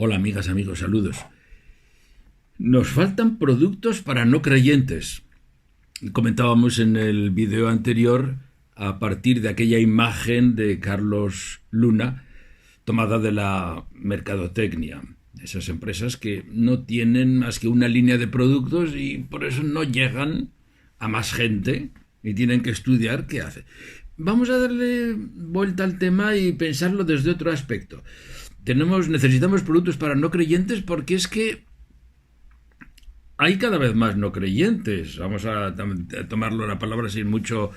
Hola amigas, amigos, saludos. Nos faltan productos para no creyentes. Comentábamos en el video anterior a partir de aquella imagen de Carlos Luna tomada de la mercadotecnia. Esas empresas que no tienen más que una línea de productos y por eso no llegan a más gente y tienen que estudiar qué hace. Vamos a darle vuelta al tema y pensarlo desde otro aspecto. Necesitamos productos para no creyentes porque es que hay cada vez más no creyentes. Vamos a tomarlo la palabra sin mucho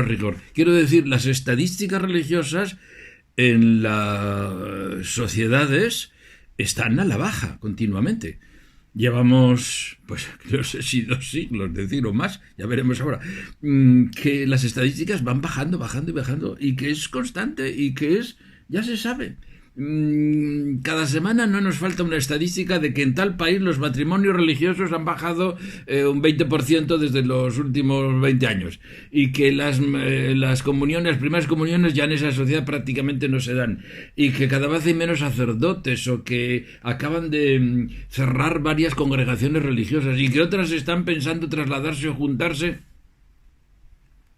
rigor. Quiero decir, las estadísticas religiosas en las sociedades están a la baja continuamente. Llevamos, pues, no sé si 2 siglos, decir, o más, ya veremos ahora, que las estadísticas van bajando y bajando, y que es constante, y que ya se sabe. Cada semana no nos falta una estadística de que en tal país los matrimonios religiosos han bajado un 20% desde los últimos 20 años y que las primeras comuniones ya en esa sociedad prácticamente no se dan y que cada vez hay menos sacerdotes o que acaban de cerrar varias congregaciones religiosas y que otras están pensando trasladarse o juntarse.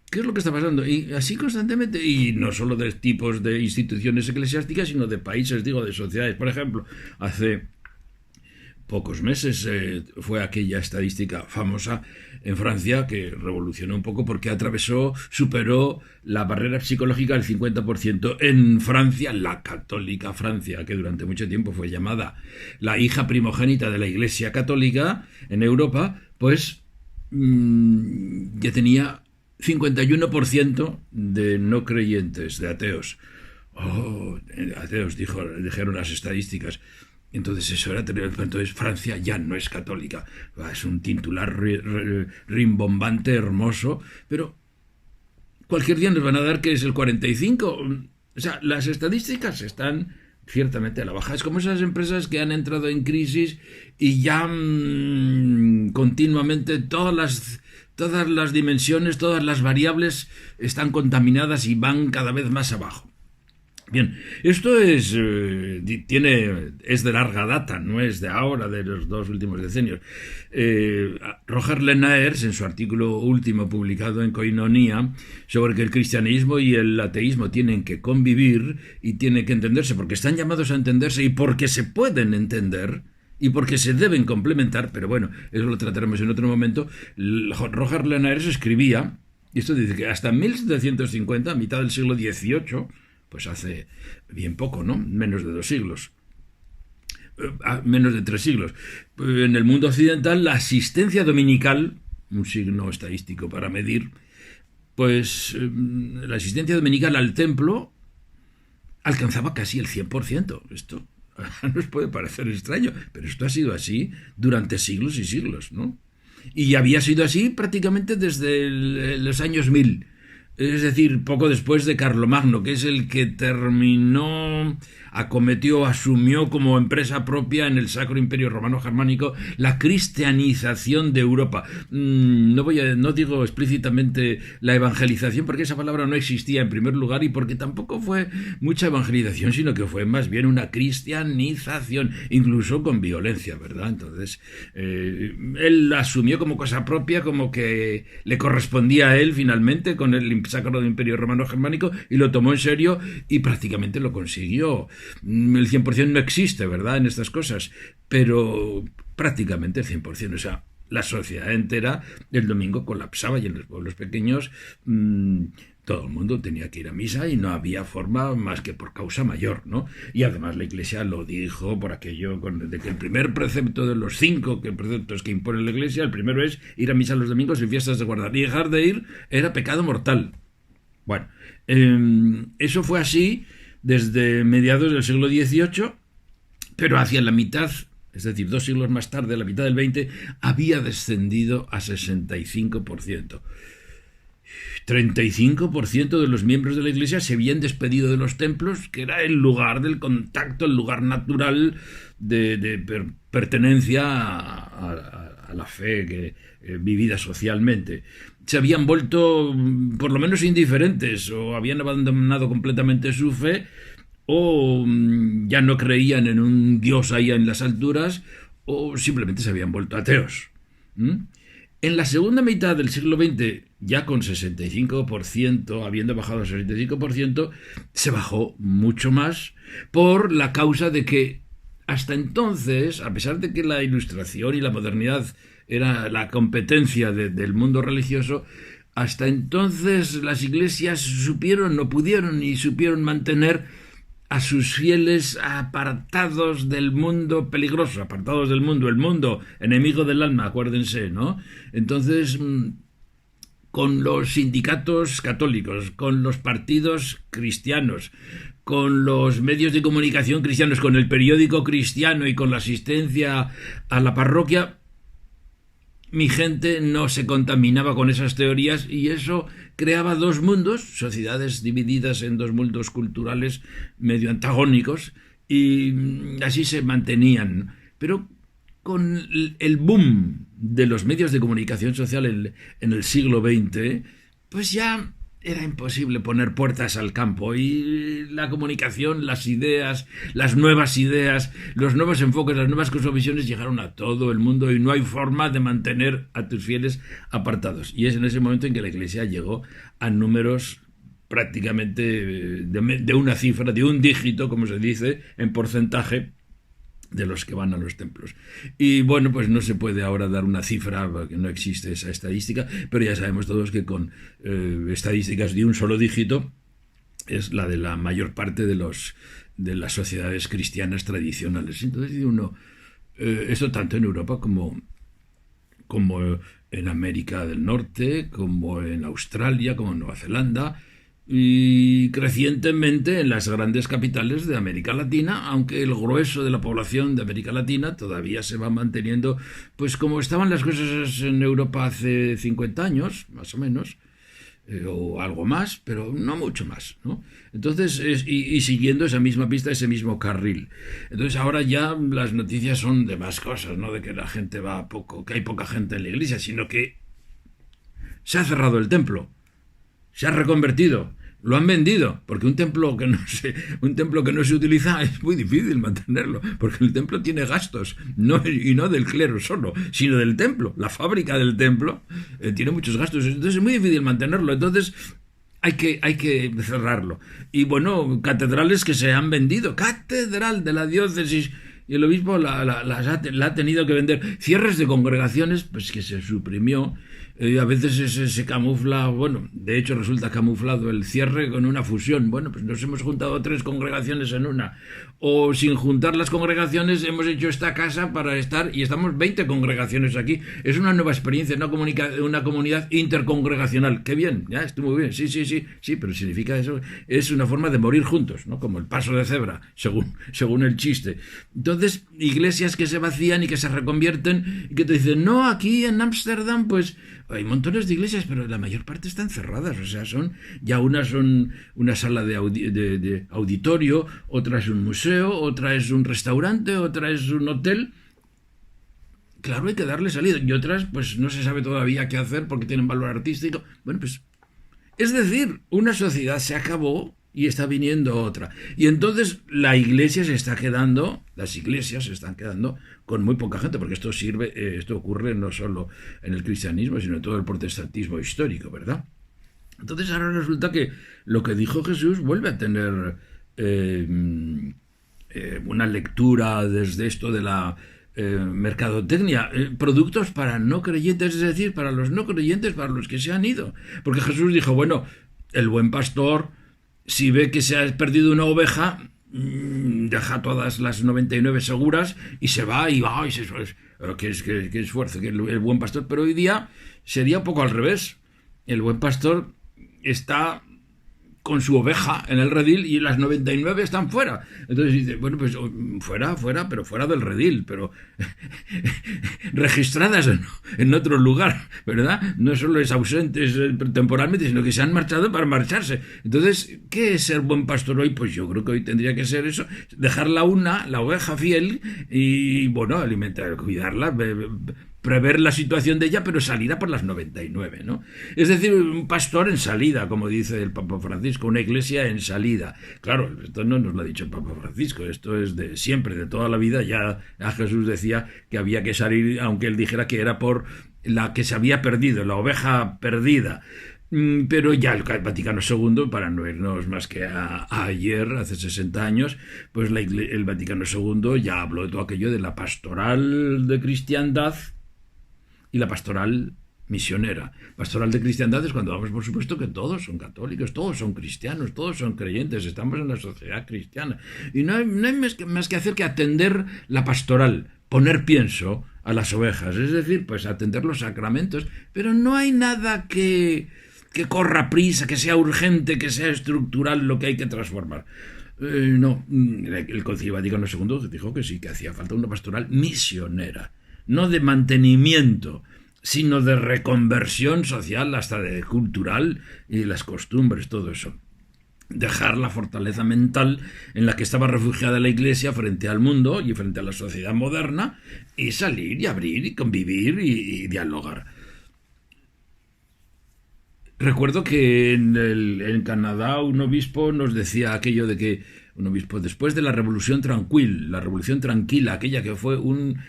¿Qué es lo que está pasando? Y así constantemente, y no solo de tipos de instituciones eclesiásticas, sino de países, de sociedades. Por ejemplo, hace pocos meses fue aquella estadística famosa en Francia que revolucionó un poco porque superó la barrera psicológica del 50%. En Francia, la católica Francia, que durante mucho tiempo fue llamada la hija primogénita de la Iglesia Católica en Europa, pues ya tenía 51% de no creyentes, de ateos. Ateos, dijeron las estadísticas. Entonces eso era terrible. Entonces Francia ya no es católica. Es un titular rimbombante, hermoso, pero cualquier día nos van a dar que es el 45. O sea, las estadísticas están ciertamente a la baja. Es como esas empresas que han entrado en crisis y ya continuamente todas las dimensiones, todas las variables están contaminadas y van cada vez más abajo. Bien, esto es de larga data, no es de ahora, de los 2 últimos decenios. Roger Lenaers, en su artículo último publicado en Koinonia, sobre que el cristianismo y el ateísmo tienen que convivir y tienen que entenderse, porque están llamados a entenderse y porque se pueden entender, y porque se deben complementar, pero bueno, eso lo trataremos en otro momento. Roger Lenaers escribía, y esto dice que hasta 1750, a mitad del siglo XVIII, pues hace bien poco, ¿no? Menos de 2 siglos. Menos de 3 siglos. En el mundo occidental, la asistencia dominical, un signo estadístico para medir, pues la asistencia dominical al templo alcanzaba casi el 100%. Esto nos puede parecer extraño, pero esto ha sido así durante siglos y siglos, ¿no? Y había sido así prácticamente desde los años 1000. Es decir, poco después de Carlomagno, que es el que asumió como empresa propia en el Sacro Imperio Romano Germánico la cristianización de Europa. No digo explícitamente la evangelización, porque esa palabra no existía en primer lugar y porque tampoco fue mucha evangelización, sino que fue más bien una cristianización, incluso con violencia, ¿verdad? Entonces, él la asumió como cosa propia, como que le correspondía a él finalmente con el Sacro Imperio Romano Germánico, y lo tomó en serio y prácticamente lo consiguió. El 100% no existe, ¿verdad?, en estas cosas, pero prácticamente el 100%. O sea, la sociedad entera el domingo colapsaba, y en los pueblos pequeños todo el mundo tenía que ir a misa y no había forma más que por causa mayor, ¿no? Y además la Iglesia lo dijo por aquello de que el primer precepto de los 5 preceptos que impone la Iglesia, el primero es ir a misa los domingos y fiestas de guardar, y dejar de ir era pecado mortal. Bueno, eso fue así desde mediados del siglo XVIII, pero hacia la mitad, es decir, 2 siglos más tarde, la mitad del XX, había descendido a 65%. 35% de los miembros de la Iglesia se habían despedido de los templos, que era el lugar del contacto, el lugar natural de pertenencia a la fe vivida socialmente. Se habían vuelto por lo menos indiferentes o habían abandonado completamente su fe, o ya no creían en un Dios allá en las alturas, o simplemente se habían vuelto ateos. En la segunda mitad del siglo XX, ya con 65%, habiendo bajado al 65%, se bajó mucho más por la causa de que hasta entonces, a pesar de que la ilustración y la modernidad era la competencia del mundo religioso, hasta entonces las iglesias no pudieron y supieron mantener a sus fieles apartados del mundo peligroso, apartados del mundo, el mundo enemigo del alma, acuérdense, ¿no? Entonces, con los sindicatos católicos, con los partidos cristianos, con los medios de comunicación cristianos, con el periódico cristiano y con la asistencia a la parroquia, mi gente no se contaminaba con esas teorías y eso creaba dos mundos, sociedades divididas en dos mundos culturales medio antagónicos, y así se mantenían. Pero con el boom de los medios de comunicación social en el siglo XX, pues ya era imposible poner puertas al campo y la comunicación, las ideas, las nuevas ideas, los nuevos enfoques, las nuevas cosmovisiones llegaron a todo el mundo y no hay forma de mantener a tus fieles apartados. Y es en ese momento en que la Iglesia llegó a números prácticamente de una cifra, de un dígito, como se dice, en porcentaje, de los que van a los templos. Y bueno, pues no se puede ahora dar una cifra, porque no existe esa estadística, pero ya sabemos todos que con estadísticas de un solo dígito es la de la mayor parte de las sociedades cristianas tradicionales. Entonces dice uno, esto tanto en Europa como en América del Norte, como en Australia, como en Nueva Zelanda, y crecientemente en las grandes capitales de América Latina, aunque el grueso de la población de América Latina todavía se va manteniendo pues como estaban las cosas en Europa hace 50 años, más o menos, o algo más, pero no mucho más, ¿no? Entonces, y siguiendo esa misma pista, ese mismo carril. Entonces ahora ya las noticias son de más cosas, no de que la gente va poco, que hay poca gente en la iglesia, sino que se ha cerrado el templo, se ha reconvertido, lo han vendido, porque un templo que no se utiliza es muy difícil mantenerlo, porque el templo tiene gastos, y no del clero solo, sino del templo. La fábrica del templo tiene muchos gastos, entonces es muy difícil mantenerlo, entonces hay que cerrarlo. Y bueno, catedrales que se han vendido, catedral de la diócesis, y el obispo la ha tenido que vender. Cierres de congregaciones, pues que se suprimió. A veces se camufla, bueno, de hecho resulta camuflado el cierre con una fusión. Bueno, pues nos hemos juntado 3 congregaciones en una. O sin juntar las congregaciones hemos hecho esta casa para estar, y estamos 20 congregaciones aquí. Es una nueva experiencia, una comunidad intercongregacional. ¡Qué bien! Ya, estuvo muy bien. Sí, pero significa eso. Es una forma de morir juntos, ¿no? Como el paso de cebra, según el chiste. Entonces, iglesias que se vacían y que se reconvierten y que te dicen, no, aquí en Ámsterdam, pues hay montones de iglesias, pero la mayor parte están cerradas. O sea, unas son una sala de auditorio, otra es un museo, otra es un restaurante, otra es un hotel. Claro, hay que darle salida. Y otras, pues no se sabe todavía qué hacer porque tienen valor artístico. Bueno, pues, es decir, una sociedad se acabó y está viniendo otra. Y entonces las iglesias se están quedando con muy poca gente, porque esto ocurre no solo en el cristianismo, sino en todo el protestantismo histórico, ¿verdad? Entonces ahora resulta que lo que dijo Jesús vuelve a tener una lectura desde esto de la mercadotecnia, productos para no creyentes, es decir, para los no creyentes, para los que se han ido. Porque Jesús dijo, bueno, el buen pastor, si ve que se ha perdido una oveja, deja todas las 99 seguras y se va y qué esfuerzo, que el buen pastor. Pero hoy día sería un poco al revés. El buen pastor está con su oveja en el redil y las 99 están fuera. Entonces dice, bueno, pues fuera, pero fuera del redil, pero registradas en otro lugar, ¿verdad? No solo es ausentes temporalmente, sino que se han marchado para marcharse. Entonces, ¿qué es ser buen pastor hoy? Pues yo creo que hoy tendría que ser eso, dejar la oveja fiel y, bueno, alimentar, cuidarla, prever la situación de ella, pero salir a por las 99, ¿no? Es decir, un pastor en salida, como dice el Papa Francisco, una iglesia en salida. Claro, esto no nos lo ha dicho el Papa Francisco, esto es de siempre, de toda la vida. Ya a Jesús decía que había que salir, aunque él dijera que era por la que se había perdido, la oveja perdida. Pero ya el Vaticano II, para no irnos más que a ayer, hace 60 años, pues el Vaticano II ya habló de todo aquello de la pastoral de cristiandad y la pastoral misionera. Pastoral de cristiandad es cuando vamos, por supuesto, que todos son católicos, todos son cristianos, todos son creyentes, estamos en la sociedad cristiana. Y no hay más que hacer que atender la pastoral, poner pienso a las ovejas, es decir, pues atender los sacramentos, pero no hay nada que corra prisa, que sea urgente, que sea estructural lo que hay que transformar. No, el Concilio Vaticano II dijo que sí, que hacía falta una pastoral misionera, no de mantenimiento, sino de reconversión social, hasta de cultural y las costumbres, todo eso. Dejar la fortaleza mental en la que estaba refugiada la Iglesia frente al mundo y frente a la sociedad moderna, y salir y abrir y convivir y dialogar. Recuerdo que en Canadá un obispo nos decía aquello de que un obispo, después de la Revolución Tranquila, aquella que fue un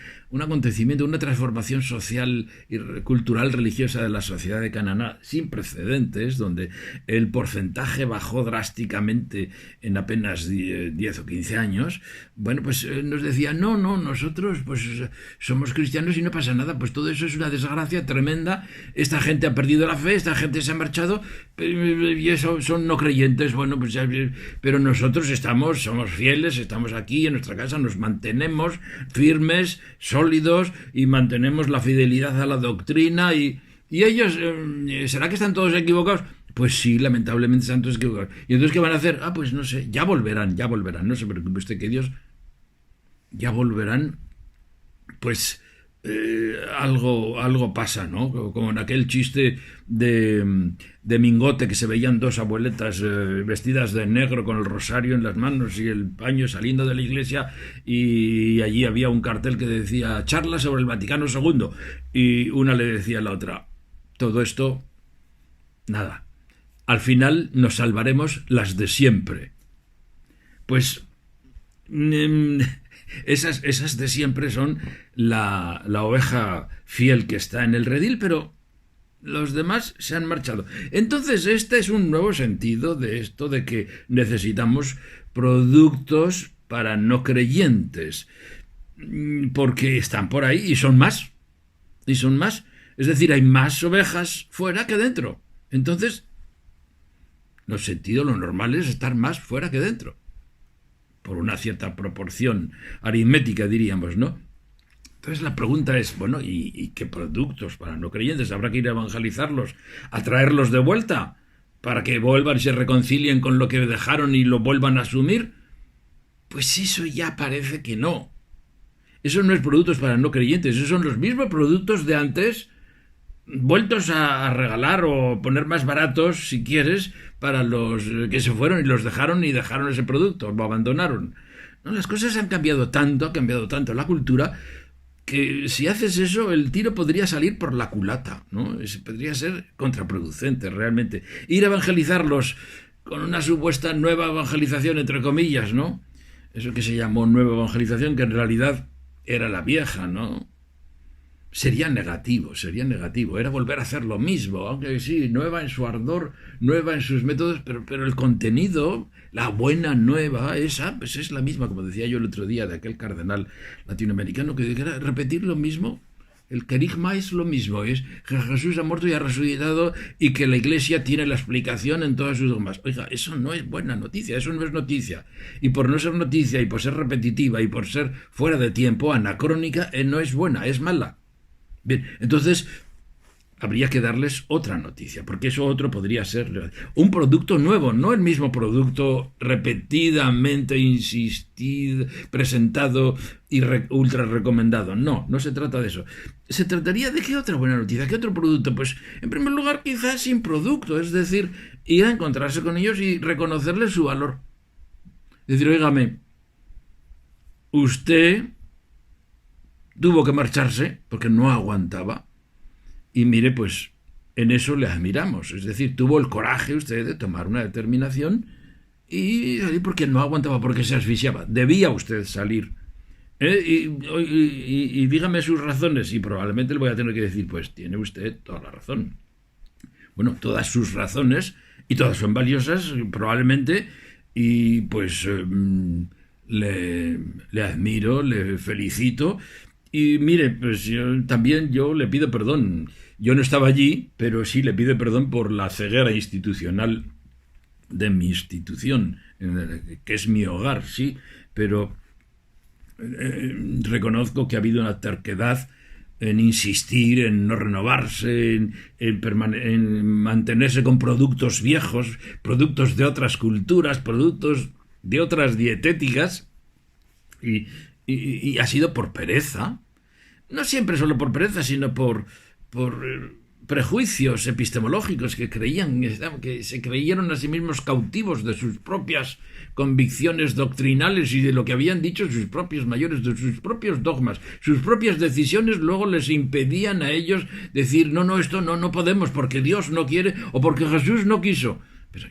acontecimiento, una transformación social y cultural religiosa de la sociedad de Canadá sin precedentes, donde el porcentaje bajó drásticamente en apenas 10 o 15 años, bueno, pues nos decía, no, nosotros pues somos cristianos y no pasa nada, pues todo eso es una desgracia tremenda, esta gente ha perdido la fe, esta gente se ha marchado y eso son no creyentes, bueno, pues ya, pero nosotros somos fieles, estamos aquí en nuestra casa, nos mantenemos firmes, sólidos y mantenemos la fidelidad a la doctrina y ellos, ¿será que están todos equivocados? Pues sí, lamentablemente están todos equivocados. ¿Y entonces qué van a hacer? Pues no sé, ya volverán, no se preocupe usted que Dios ya volverán, pues algo pasa, ¿no? Como en aquel chiste de Mingote, que se veían dos abueletas vestidas de negro con el rosario en las manos y el paño saliendo de la iglesia, y allí había un cartel que decía charla sobre el Vaticano II, y una le decía a la otra, todo esto, nada, al final nos salvaremos las de siempre. Pues esas de siempre son la oveja fiel que está en el redil, pero los demás se han marchado. Entonces este es un nuevo sentido de esto de que necesitamos productos para no creyentes, porque están por ahí y son más, es decir, hay más ovejas fuera que dentro. Entonces lo normal es estar más fuera que dentro, por una cierta proporción aritmética, diríamos, ¿no? Entonces la pregunta es, bueno, ¿y qué productos para no creyentes? ¿Habrá que ir a evangelizarlos, a traerlos de vuelta, para que vuelvan y se reconcilien con lo que dejaron y lo vuelvan a asumir? Pues eso ya parece que no. Eso no es productos para no creyentes, esos son los mismos productos de antes, vueltos a regalar o poner más baratos, si quieres, para los que se fueron y los dejaron ese producto, lo abandonaron. No, las cosas han cambiado tanto, ha cambiado tanto la cultura, que si haces eso, el tiro podría salir por la culata, ¿no? Podría ser contraproducente, realmente. Ir a evangelizarlos con una supuesta nueva evangelización, entre comillas, ¿no? Eso que se llamó nueva evangelización, que en realidad era la vieja, ¿no? Sería negativo, era volver a hacer lo mismo, aunque sí, nueva en su ardor, nueva en sus métodos, pero el contenido, la buena nueva, esa, pues es la misma, como decía yo el otro día de aquel cardenal latinoamericano que era repetir lo mismo. El querigma es lo mismo, es que Jesús ha muerto y ha resucitado y que la Iglesia tiene la explicación en todas sus dogmas. Oiga, eso no es buena noticia, eso no es noticia. Y por no ser noticia, y por ser repetitiva, y por ser fuera de tiempo, anacrónica, no es buena, es mala. Bien, entonces habría que darles otra noticia, porque eso otro podría ser un producto nuevo, no el mismo producto repetidamente presentado y ultra recomendado. No se trata de eso. Se trataría de qué otra buena noticia, qué otro producto. Pues en primer lugar quizás sin producto, es decir, ir a encontrarse con ellos y reconocerles su valor. Es decir, óigame, usted tuvo que marcharse porque no aguantaba. Y mire, pues en eso le admiramos. Es decir, tuvo el coraje usted de tomar una determinación y salir porque no aguantaba, porque se asfixiaba. Debía usted salir. Y dígame sus razones y probablemente le voy a tener que decir, pues tiene usted toda la razón. Bueno, todas sus razones, y todas son valiosas, probablemente, y pues le admiro, le felicito, y mire, pues yo le pido perdón. Yo no estaba allí, pero sí le pido perdón por la ceguera institucional de mi institución, que es mi hogar, sí, pero reconozco que ha habido una terquedad en insistir, en no renovarse, en mantenerse con productos viejos, productos de otras culturas, productos de otras dietéticas, y ha sido por pereza. No siempre solo por pereza, sino por prejuicios epistemológicos que se creyeron a sí mismos cautivos de sus propias convicciones doctrinales y de lo que habían dicho sus propios mayores, de sus propios dogmas. Sus propias decisiones luego les impedían a ellos decir, no, esto no podemos porque Dios no quiere o porque Jesús no quiso. Pero,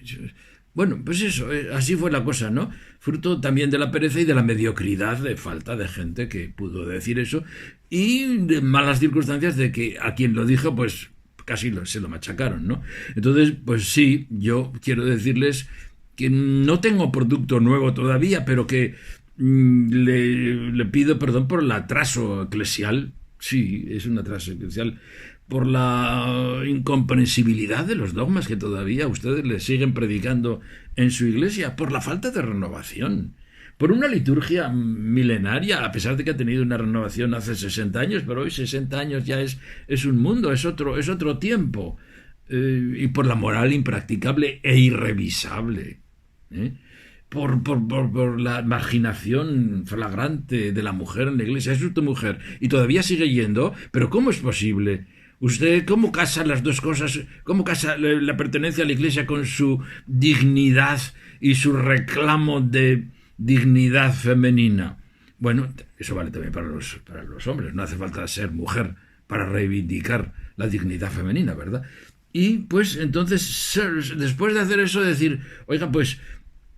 bueno, pues eso, así fue la cosa, ¿no? Fruto también de la pereza y de la mediocridad, de falta de gente que pudo decir eso, y de malas circunstancias de que a quien lo dijo, pues casi se lo machacaron, ¿no? Entonces, pues sí, yo quiero decirles que no tengo producto nuevo todavía, pero que le pido perdón por el atraso eclesial. Sí, es un atraso eclesial, por la incomprensibilidad de los dogmas que todavía ustedes le siguen predicando en su iglesia, por la falta de renovación, por una liturgia milenaria, a pesar de que ha tenido una renovación hace 60 años, pero hoy 60 años ya es un mundo, es otro tiempo, y por la moral impracticable e irrevisable, por la marginación flagrante de la mujer en la iglesia. Es tu mujer y todavía sigue yendo, pero ¿cómo es posible? ¿Usted cómo casa las dos cosas? ¿Cómo casa la pertenencia a la iglesia con su dignidad y su reclamo de dignidad femenina? Bueno, eso vale también para los hombres. No hace falta ser mujer para reivindicar la dignidad femenina, ¿verdad? Y pues entonces, después de hacer eso, decir, oiga, pues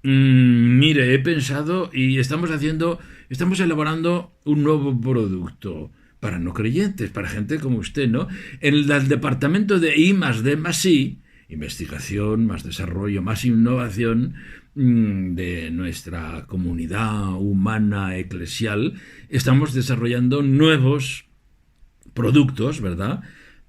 mire, he pensado y estamos elaborando un nuevo producto para no creyentes, para gente como usted, ¿no? En el departamento de I+D+I, investigación, más desarrollo, más innovación de nuestra comunidad humana eclesial, estamos desarrollando nuevos productos, ¿verdad?,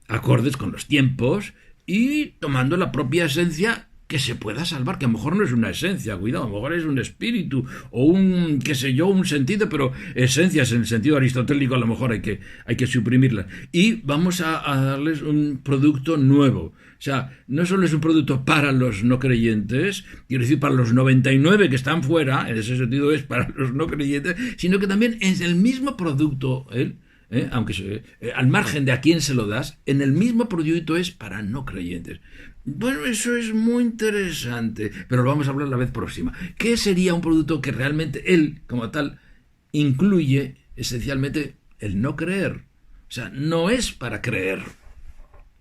acordes con los tiempos y tomando la propia esencia que se pueda salvar, que a lo mejor no es una esencia, cuidado, a lo mejor es un espíritu o un, qué sé yo, un sentido, pero esencias en el sentido aristotélico a lo mejor hay que suprimirlas. Y vamos a darles un producto nuevo. O sea, no solo es un producto para los no creyentes, quiero decir, para los 99 que están fuera, en ese sentido es para los no creyentes, sino que también es el mismo producto, aunque al margen de a quién se lo das, en el mismo producto es para no creyentes. Bueno, eso es muy interesante, pero lo vamos a hablar la vez próxima. ¿Qué sería un producto que realmente él, como tal, incluye esencialmente el no creer? O sea, no es para creer.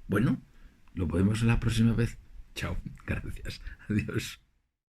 Bueno, lo podemos la próxima vez. Chao, gracias, adiós.